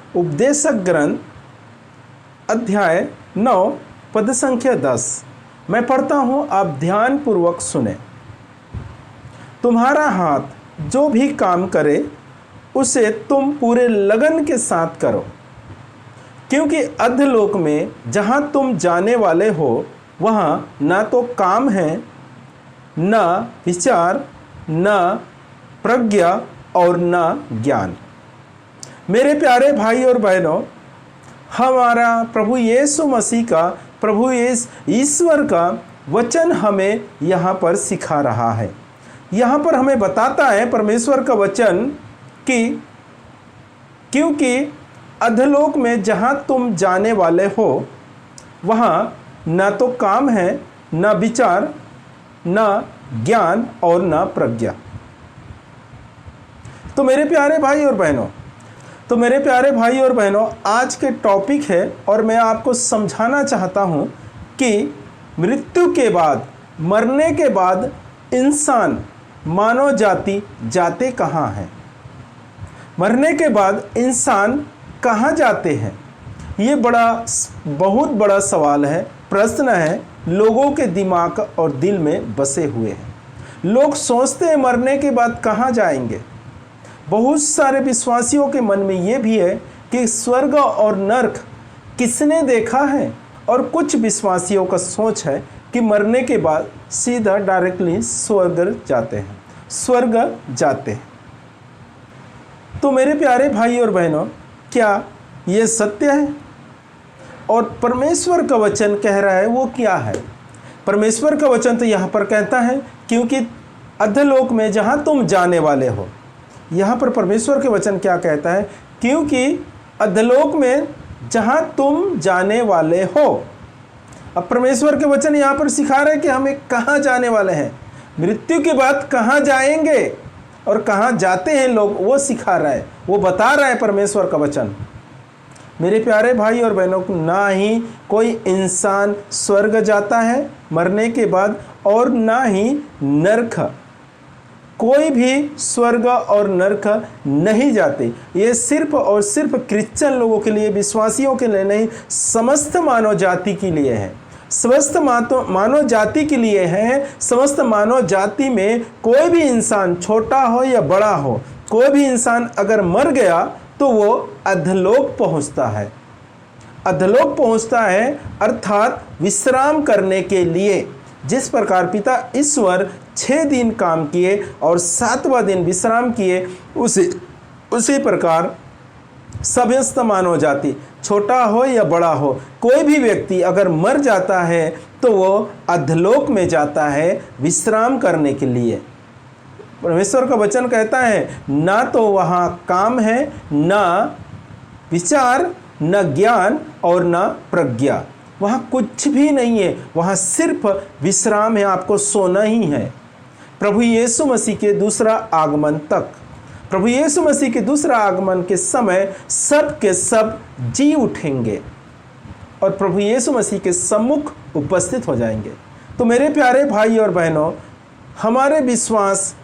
उपदेशक ग्रंथ अध्याय 9 पद संख्या 10। मैं पढ़ता हूँ, आप ध्यान पूर्वक सुने। तुम्हारा हाथ जो भी काम करे उसे तुम पूरे लगन के साथ करो, क्योंकि अधलोक में जहाँ तुम जाने वाले हो वहाँ ना तो काम है, न विचार, न प्रज्ञा और न ज्ञान। मेरे प्यारे भाई और बहनों, हमारा प्रभु यीशु मसीह का, प्रभु ईश्वर का वचन हमें यहाँ पर सिखा रहा है। यहाँ पर हमें बताता है परमेश्वर का वचन कि क्योंकि अधलोक में जहाँ तुम जाने वाले हो वहाँ न तो काम है, न विचार, न ज्ञान और न प्रज्ञा। तो मेरे प्यारे भाई और बहनों, आज के टॉपिक है और मैं आपको समझाना चाहता हूँ कि मृत्यु के बाद, मरने के बाद इंसान, मानव जाति जाते कहाँ हैं? मरने के बाद इंसान कहाँ जाते हैं? ये बहुत बड़ा सवाल है, प्रश्न है, लोगों के दिमाग और दिल में बसे हुए हैं। लोग सोचते हैं मरने के बाद कहाँ जाएंगे। बहुत सारे विश्वासियों के मन में ये भी है कि स्वर्ग और नरक किसने देखा है, और कुछ विश्वासियों का सोच है कि मरने के बाद सीधा डायरेक्टली स्वर्ग जाते हैं। तो मेरे प्यारे भाई और बहनों, क्या ये सत्य है? और परमेश्वर का वचन कह रहा है वो क्या है? परमेश्वर का वचन तो यहाँ पर कहता है क्योंकि अधलोक में जहाँ तुम जाने वाले हो। यहाँ पर परमेश्वर के वचन क्या कहता है? क्योंकि अधलोक में जहाँ तुम जाने वाले हो। अब परमेश्वर के वचन यहाँ पर सिखा रहे हैं कि हमें कहाँ जाने वाले हैं, मृत्यु के बाद कहाँ जाएंगे और कहाँ जाते हैं लोग, वो सिखा रहा है, वो बता रहा है परमेश्वर का वचन। मेरे प्यारे भाई और बहनों, ना ही कोई इंसान स्वर्ग जाता है मरने के बाद और ना ही नरक। कोई भी स्वर्ग और नरक नहीं जाते। ये सिर्फ और सिर्फ क्रिश्चियन लोगों के लिए, विश्वासियों के लिए नहीं, समस्त मानव जाति के लिए है। समस्त मानव जाति के लिए है। समस्त मानव जाति में कोई भी इंसान, छोटा हो या बड़ा हो, कोई भी इंसान अगर मर गया तो वो अधलोक पहुंचता है। अधलोक पहुंचता है अर्थात विश्राम करने के लिए। जिस प्रकार पिता ईश्वर 6 दिन काम किए और 7वां दिन विश्राम किए, उसी प्रकार समस्त मानव जाति, छोटा हो या बड़ा हो, कोई भी व्यक्ति अगर मर जाता है तो वो अधलोक में जाता है विश्राम करने के लिए। परमेश्वर का वचन कहता है ना तो वहाँ काम है, ना विचार, न ज्ञान और न प्रज्ञा। वहाँ कुछ भी नहीं है, वहाँ सिर्फ विश्राम है, आपको सोना ही है। प्रभु यीशु मसीह के दूसरा आगमन तक, प्रभु यीशु मसीह के दूसरा आगमन के समय सब के सब जी उठेंगे और प्रभु यीशु मसीह के सम्मुख उपस्थित हो जाएंगे। तो मेरे प्यारे भाई और बहनों, हमारे विश्वास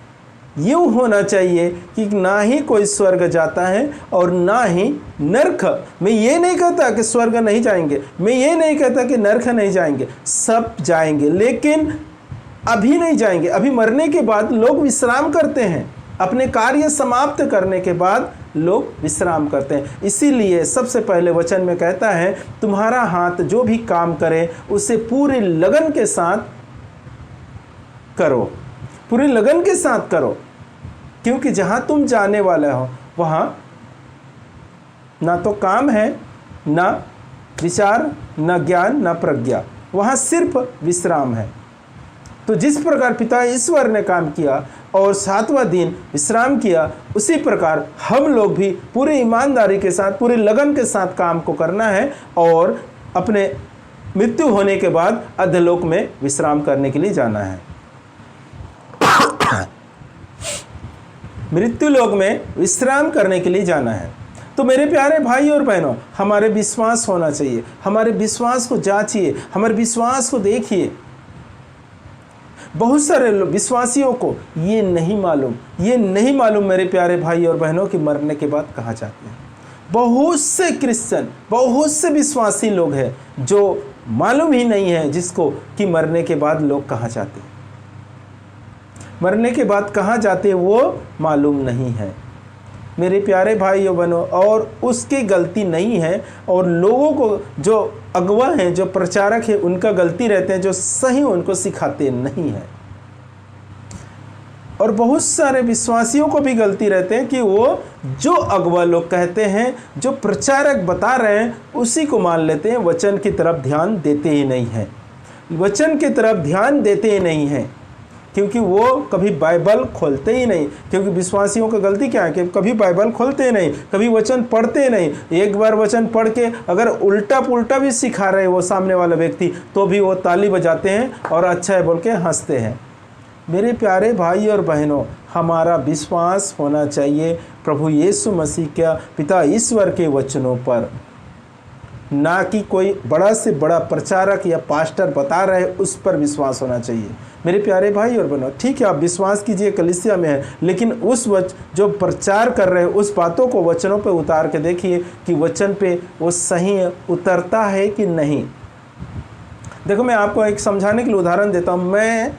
यूँ होना चाहिए कि ना ही कोई स्वर्ग जाता है और ना ही नरक। मैं ये नहीं कहता कि स्वर्ग नहीं जाएंगे, मैं ये नहीं कहता कि नरक नहीं जाएंगे, सब जाएंगे, लेकिन अभी नहीं जाएंगे। अभी मरने के बाद लोग विश्राम करते हैं, अपने कार्य समाप्त करने के बाद लोग विश्राम करते हैं। इसीलिए सबसे पहले वचन में कहता है तुम्हारा हाथ जो भी काम करे उसे पूरी लगन के साथ करो, पूरी लगन के साथ करो, क्योंकि जहां तुम जाने वाले हो वहां ना तो काम है, ना विचार, ना ज्ञान, ना प्रज्ञा, वहां सिर्फ विश्राम है। तो जिस प्रकार पिता ईश्वर ने काम किया और 7वां दिन विश्राम किया, उसी प्रकार हम लोग भी पूरी ईमानदारी के साथ, पूरी लगन के साथ काम को करना है और अपने मृत्यु होने के बाद अधलोक में विश्राम करने के लिए जाना है। मृत्यु लोक में विश्राम करने के लिए जाना है। तो मेरे प्यारे भाई और बहनों, हमारे विश्वास होना चाहिए, हमारे विश्वास को जांचिए, हमारे विश्वास को देखिए। बहुत सारे विश्वासियों को ये नहीं मालूम मेरे प्यारे भाई और बहनों कि मरने के बाद कहाँ जाते हैं। बहुत से क्रिश्चियन, बहुत से विश्वासी लोग हैं जो मालूम ही नहीं है जिसको कि मरने के बाद लोग कहाँ जाते हैं, मरने के बाद कहाँ जाते हैं वो मालूम नहीं है। मेरे प्यारे भाइयों बहनों, और उसकी गलती नहीं है, और लोगों को जो अगवा हैं, जो प्रचारक हैं, उनका गलती रहते हैं जो सही उनको सिखाते नहीं हैं। और बहुत सारे विश्वासियों को भी गलती रहते हैं कि वो जो अगवा लोग कहते हैं, जो प्रचारक बता रहे हैं, उसी को मान लेते हैं, वचन की तरफ ध्यान देते ही नहीं हैं, वचन की तरफ ध्यान देते ही नहीं हैं, क्योंकि वो कभी बाइबल खोलते ही नहीं। क्योंकि विश्वासियों की गलती क्या है कि कभी बाइबल खोलते ही नहीं, कभी वचन पढ़ते ही नहीं। एक बार वचन पढ़ के अगर उल्टा पुल्टा भी सिखा रहे वो सामने वाला व्यक्ति, तो भी वो ताली बजाते हैं और अच्छा है बोल के हंसते हैं। मेरे प्यारे भाई और बहनों, हमारा विश्वास होना चाहिए प्रभु यीशु मसीह के पिता ईश्वर के वचनों पर, ना कि कोई बड़ा से बड़ा प्रचारक या पास्टर बता रहे उस पर विश्वास होना चाहिए। मेरे प्यारे भाई और बहनों, ठीक है आप विश्वास कीजिए कलीसिया में है, लेकिन उस जो प्रचार कर रहे हैं उस बातों को वचनों पे उतार के देखिए कि वचन पे वो सही उतरता है कि नहीं। देखो मैं आपको एक समझाने के लिए उदाहरण देता हूँ। मैं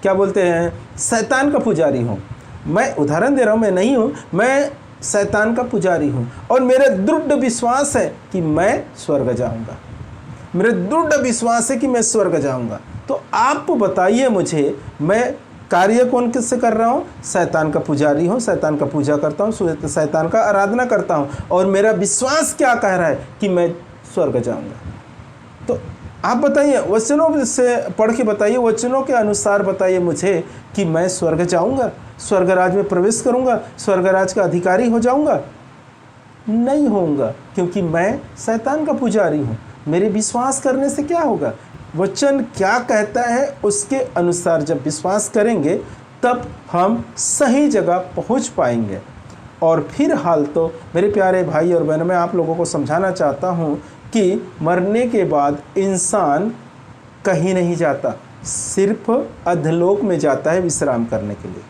क्या बोलते हैं, शैतान का पुजारी हूँ। मैं उदाहरण दे रहा हूँ, मैं नहीं हूँ, मैं शैतान का पुजारी हूँ, और मेरा दृढ़ विश्वास है कि मैं स्वर्ग जाऊँगा, मेरा दृढ़ विश्वास है कि मैं स्वर्ग जाऊँगा। तो आप बताइए मुझे, मैं कार्य कौन किससे कर रहा हूँ? शैतान का पुजारी हूँ, शैतान का पूजा करता हूँ, शैतान का आराधना करता हूँ, और मेरा विश्वास क्या कह रहा है कि मैं स्वर्ग जाऊँगा। तो आप बताइए, वचनों से पढ़ के बताइए, वचनों के अनुसार बताइए मुझे कि मैं स्वर्ग जाऊंगा, स्वर्ग राज में प्रवेश करूंगा, स्वर्ग राज का अधिकारी हो जाऊंगा? नहीं होऊंगा, क्योंकि मैं शैतान का पुजारी हूं। मेरे विश्वास करने से क्या होगा? वचन क्या कहता है उसके अनुसार जब विश्वास करेंगे तब हम सही जगह पहुंच पाएंगे। और फिर हाल तो मेरे प्यारे भाई और बहनों, मैं आप लोगों को समझाना चाहता हूं कि मरने के बाद इंसान कहीं नहीं जाता, सिर्फ अधलोक में जाता है विश्राम करने के लिए।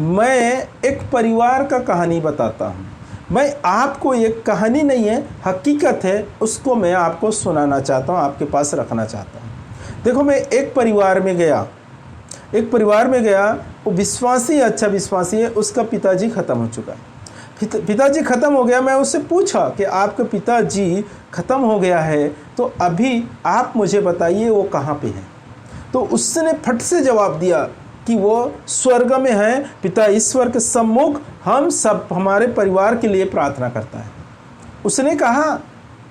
मैं एक परिवार का कहानी बताता हूँ। मैं आपको एक कहानी नहीं है, हकीकत है, उसको मैं आपको सुनाना चाहता हूँ, आपके पास रखना चाहता हूँ। देखो मैं एक परिवार में गया, वो विश्वासी, अच्छा विश्वासी है, उसका पिताजी ख़त्म हो चुका है। पिताजी ख़त्म हो गया। मैं उससे पूछा कि आपके पिताजी ख़त्म हो गया है तो अभी आप मुझे बताइए वो कहाँ पे हैं। तो उसने फट से जवाब दिया कि वो स्वर्ग में है, पिता ईश्वर के सम्मुख हम सब, हमारे परिवार के लिए प्रार्थना करता है। उसने कहा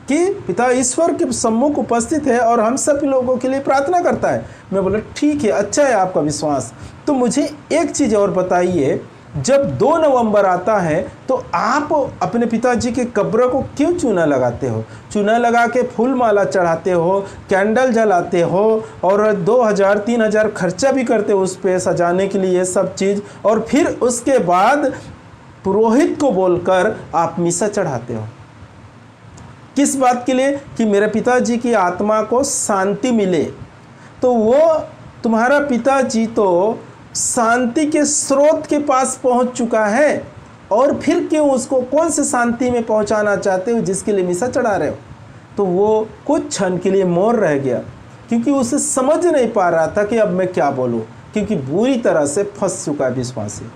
कि पिता ईश्वर के सम्मुख उपस्थित है और हम सब लोगों के लिए प्रार्थना करता है। मैं बोला ठीक है, अच्छा है आपका विश्वास। तो मुझे एक चीज़ और बताइए, जब 2 नवंबर आता है तो आप अपने पिताजी के कब्र को क्यों चूना लगाते हो? चूना लगा के फूल माला चढ़ाते हो, कैंडल जलाते हो, और 2000-3000 खर्चा भी करते हो उस पे सजाने के लिए सब चीज़, और फिर उसके बाद पुरोहित को बोलकर आप मिसा चढ़ाते हो। किस बात के लिए? कि मेरे पिताजी की आत्मा को शांति मिले। तो वो तुम्हारा पिताजी तो शांति के स्रोत के पास पहुंच चुका है, और फिर क्यों उसको कौन से शांति में पहुंचाना चाहते हो जिसके लिए मिसा चढ़ा रहे हो? तो वो कुछ क्षण के लिए मौन रह गया, क्योंकि उसे समझ नहीं पा रहा था कि अब मैं क्या बोलूं, क्योंकि बुरी तरह से फंस चुका है विश्वासी।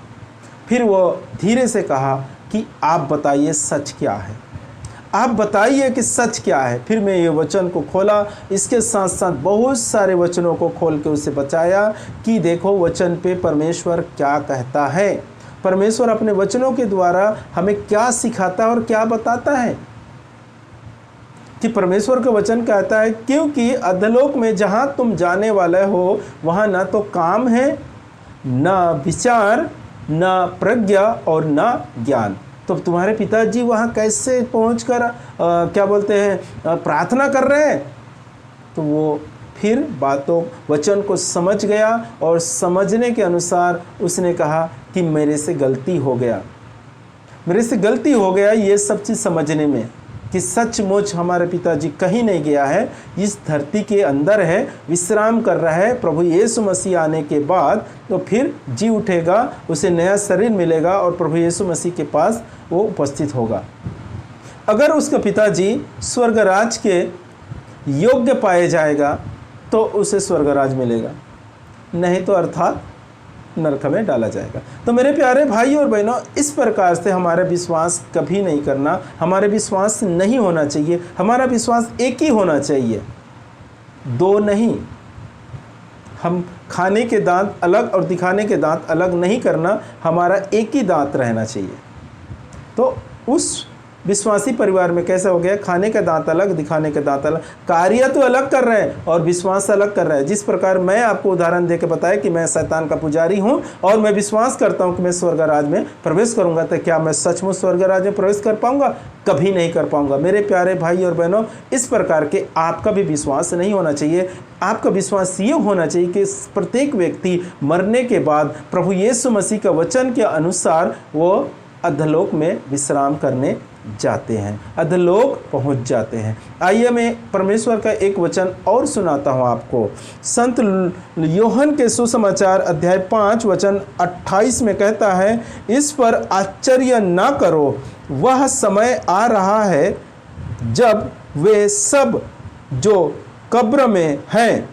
फिर वो धीरे से कहा कि आप बताइए सच क्या है, आप बताइए कि सच क्या है। फिर मैं ये वचन को खोला, इसके साथ साथ बहुत सारे वचनों को खोल के उसे बचाया कि देखो वचन पे परमेश्वर क्या कहता है, परमेश्वर अपने वचनों के द्वारा हमें क्या सिखाता है और क्या बताता है। कि परमेश्वर का वचन कहता है, क्योंकि अधलोक में जहाँ तुम जाने वाले हो वहाँ ना तो काम है, ना विचार, ना प्रज्ञा और ना ज्ञान। तो तुम्हारे पिताजी वहाँ कैसे पहुंचकर क्या बोलते हैं प्रार्थना कर रहे हैं? तो वो फिर बातों वचन को समझ गया, और समझने के अनुसार उसने कहा कि मेरे से गलती हो गया, मेरे से गलती हो गया ये सब चीज़ समझने में, कि सचमुच हमारे पिताजी कहीं नहीं गया है, इस धरती के अंदर है, विश्राम कर रहा है। प्रभु यीशु मसीह आने के बाद तो फिर जी उठेगा, उसे नया शरीर मिलेगा और प्रभु यीशु मसीह के पास वो उपस्थित होगा। अगर उसका पिताजी स्वर्गराज के योग्य पाए जाएगा तो उसे स्वर्गराज मिलेगा, नहीं तो अर्थात नरक में डाला जाएगा। तो मेरे प्यारे भाई और बहनों, इस प्रकार से हमारा विश्वास कभी नहीं करना, हमारे विश्वास नहीं होना चाहिए। हमारा विश्वास एक ही होना चाहिए, दो नहीं। हम खाने के दांत अलग और दिखाने के दांत अलग नहीं करना, हमारा एक ही दांत रहना चाहिए। तो उस विश्वासी परिवार में कैसा हो गया, खाने का दांत अलग, दिखाने का दांत अलग, कार्य तो अलग कर रहे हैं और विश्वास अलग कर रहे हैं। जिस प्रकार मैं आपको उदाहरण देकर बताया कि मैं शैतान का पुजारी हूं और मैं विश्वास करता हूं कि मैं स्वर्गराज में प्रवेश करूंगा, तो क्या मैं सचमुच स्वर्गराज में प्रवेश कर पाऊंगा? कभी नहीं कर पाऊंगा। मेरे प्यारे भाई और बहनों, इस प्रकार के आपका भी विश्वास नहीं होना चाहिए। आपका विश्वास ये होना चाहिए कि प्रत्येक व्यक्ति मरने के बाद प्रभु यीशु मसीह का वचन के अनुसार वो अधोलोक में विश्राम करने जाते हैं, अधोलोक पहुंच जाते हैं। आइए मैं परमेश्वर का एक वचन और सुनाता हूं आपको। संत यूहन्ना के सुसमाचार अध्याय 5 वचन 28 में कहता है, इस पर आश्चर्य ना करो, वह समय आ रहा है जब वे सब जो कब्र में हैं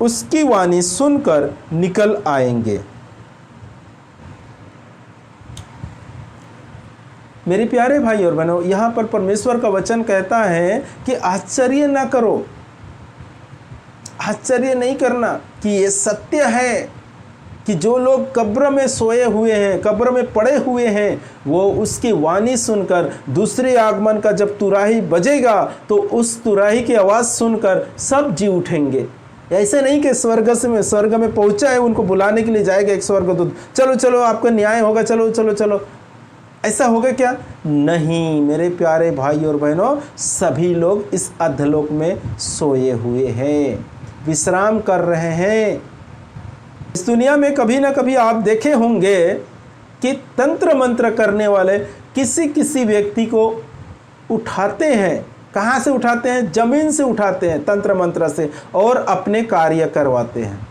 उसकी वाणी सुनकर निकल आएंगे। मेरे प्यारे भाई और बहनों, यहाँ पर परमेश्वर का वचन कहता है कि आश्चर्य ना करो, आश्चर्य नहीं करना कि ये सत्य है कि जो लोग कब्र में सोए हुए हैं, कब्र में पड़े हुए हैं, वो उसकी वाणी सुनकर दूसरे आगमन का जब तुराही बजेगा तो उस तुराही की आवाज़ सुनकर सब जी उठेंगे। ऐसे नहीं कि स्वर्ग में पहुंचा है, उनको बुलाने के लिए जाएगा एक स्वर्गदूत, चलो चलो आपका न्याय होगा, चलो चलो चलो, ऐसा होगा क्या? नहीं मेरे प्यारे भाई और बहनों, सभी लोग इस अधोलोक में सोए हुए हैं, विश्राम कर रहे हैं। इस दुनिया में कभी ना कभी आप देखे होंगे कि तंत्र मंत्र करने वाले किसी किसी व्यक्ति को उठाते हैं। कहाँ से उठाते हैं? जमीन से उठाते हैं तंत्र मंत्र से और अपने कार्य करवाते हैं।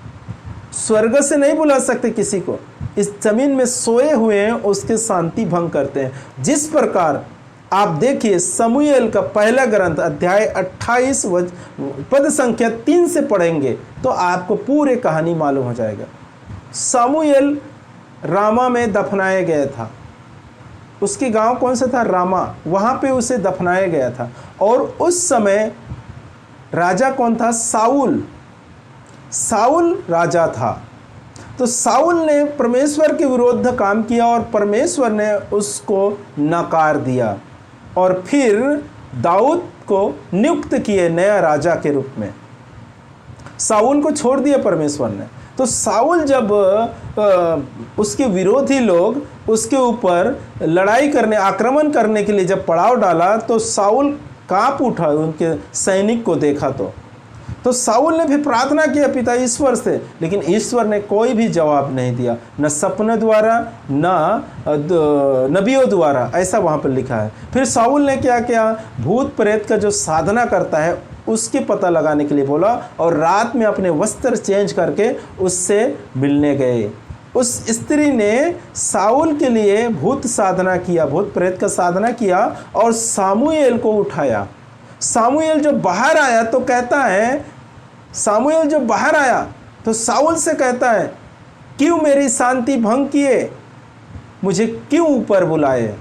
स्वर्ग से नहीं बुला सकते किसी को, इस जमीन में सोए हुए हैं उसके शांति भंग करते हैं। जिस प्रकार आप देखिए समूएल का पहला ग्रंथ अध्याय 28 पद संख्या 3 से पढ़ेंगे तो आपको पूरी कहानी मालूम हो जाएगा। समूएल रामा में दफनाया गया था, उसके गांव कौन सा था? रामा, वहां पे उसे दफनाया गया था। और उस समय राजा कौन था? साउल, साउल राजा था। तो साउल ने परमेश्वर के विरुद्ध काम किया और परमेश्वर ने उसको नकार दिया और फिर दाऊद को नियुक्त किए नया राजा के रूप में। साउल को छोड़ दिया परमेश्वर ने। तो साउल जब उसके विरोधी लोग उसके ऊपर लड़ाई करने, आक्रमण करने के लिए जब पड़ाव डाला तो साउल कांप उठा उनके सैनिक को देखा तो साउल ने फिर प्रार्थना किया पिता ईश्वर से, लेकिन ईश्वर ने कोई भी जवाब नहीं दिया, न सपने द्वारा न नबियों द्वारा, ऐसा वहाँ पर लिखा है। फिर साउल ने क्या किया? भूत प्रेत का जो साधना करता है उसके पता लगाने के लिए बोला और रात में अपने वस्त्र चेंज करके उससे मिलने गए। उस स्त्री ने साउल के लिए भूत साधना किया, भूत प्रेत का साधना किया और सामुएल को उठाया। सामुएल जो बाहर आया तो कहता है, सामुएल जो बाहर आया तो साउल से कहता है, क्यों मेरी शांति भंग किए, मुझे क्यों ऊपर बुलाए,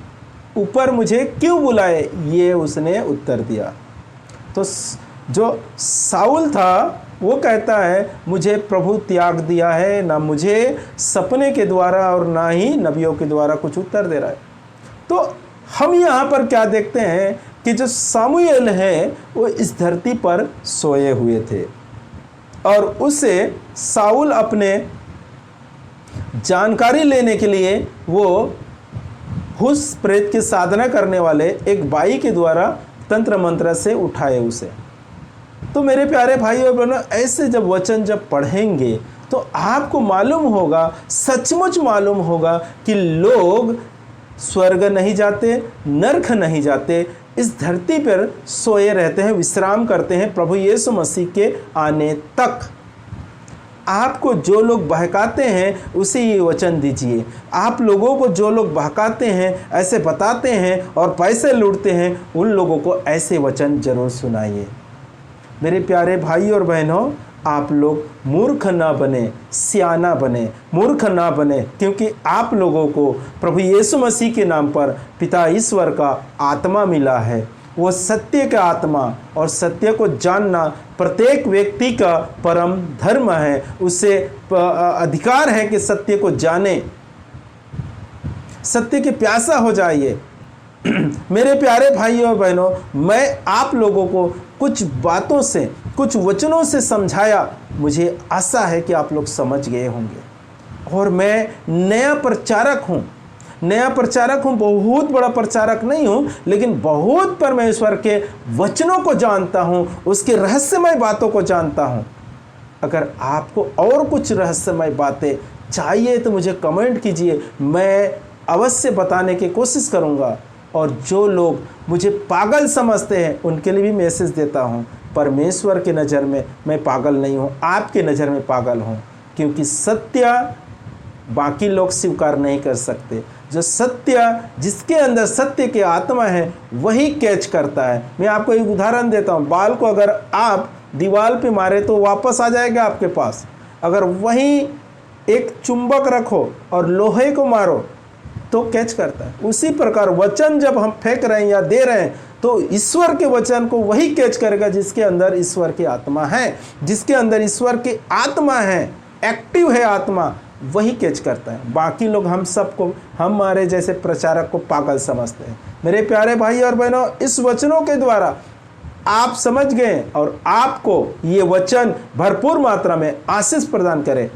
ऊपर मुझे क्यों बुलाए? ये उसने उत्तर दिया। तो जो साउल था वो कहता है, मुझे प्रभु त्याग दिया है, ना मुझे सपने के द्वारा और ना ही नबियों के द्वारा कुछ उत्तर दे रहा है। तो हम यहाँ पर क्या देखते हैं कि जो सामुएल है वो इस धरती पर सोए हुए थे और उसे साउल अपने जानकारी लेने के लिए वो भूत प्रेत की साधना करने वाले एक बाई के द्वारा तंत्र मंत्र से उठाए उसे। तो मेरे प्यारे भाई और बहनों, ऐसे जब वचन जब पढ़ेंगे तो आपको मालूम होगा, सचमुच मालूम होगा कि लोग स्वर्ग नहीं जाते, नरक नहीं जाते, इस धरती पर सोए रहते हैं, विश्राम करते हैं प्रभु यीशु मसीह के आने तक। आपको जो लोग बहकाते हैं उसे ये वचन दीजिए। आप लोगों को जो लोग बहकाते हैं, ऐसे बताते हैं और पैसे लूटते हैं, उन लोगों को ऐसे वचन जरूर सुनाइए। मेरे प्यारे भाई और बहनों, आप लोग मूर्ख ना बने, सियाना बने, मूर्ख ना बने, क्योंकि आप लोगों को प्रभु यीशु मसीह के नाम पर पिता ईश्वर का आत्मा मिला है। वो सत्य का आत्मा, और सत्य को जानना प्रत्येक व्यक्ति का परम धर्म है। उसे अधिकार है कि सत्य को जाने, सत्य के प्यासा हो जाइए। मेरे प्यारे भाइयों और बहनों, मैं आप लोगों को कुछ बातों से, कुछ वचनों से समझाया। मुझे आशा है कि आप लोग समझ गए होंगे। और मैं नया प्रचारक हूँ, बहुत बड़ा प्रचारक नहीं हूँ, लेकिन बहुत परमेश्वर के वचनों को जानता हूँ, उसके रहस्यमय बातों को जानता हूँ। अगर आपको और कुछ रहस्यमय बातें चाहिए तो मुझे कमेंट कीजिए, मैं अवश्य बताने की कोशिश करूँगा। और जो लोग मुझे पागल समझते हैं उनके लिए भी मैसेज देता हूँ, परमेश्वर की नज़र में मैं पागल नहीं हूँ, आपके नज़र में पागल हूँ, क्योंकि सत्य बाकी लोग स्वीकार नहीं कर सकते। जो सत्य, जिसके अंदर सत्य की आत्मा है, वही कैच करता है। मैं आपको एक उदाहरण देता हूँ। बाल को अगर आप दीवार पे मारे तो वापस आ जाएगा आपके पास। अगर वहीं एक चुंबक रखो और लोहे को मारो तो कैच करता है। उसी प्रकार वचन जब हम फेंक रहे हैं या दे रहे हैं, तो ईश्वर के वचन को वही कैच करेगा जिसके अंदर ईश्वर की आत्मा है। जिसके अंदर ईश्वर की आत्मा है, एक्टिव है आत्मा, वही कैच करता है। बाकी लोग हम सबको, हमारे जैसे प्रचारक को पागल समझते हैं। मेरे प्यारे भाई और बहनों, इस वचनों के द्वारा आप समझ गए और आपको ये वचन भरपूर मात्रा में आशीष प्रदान करे।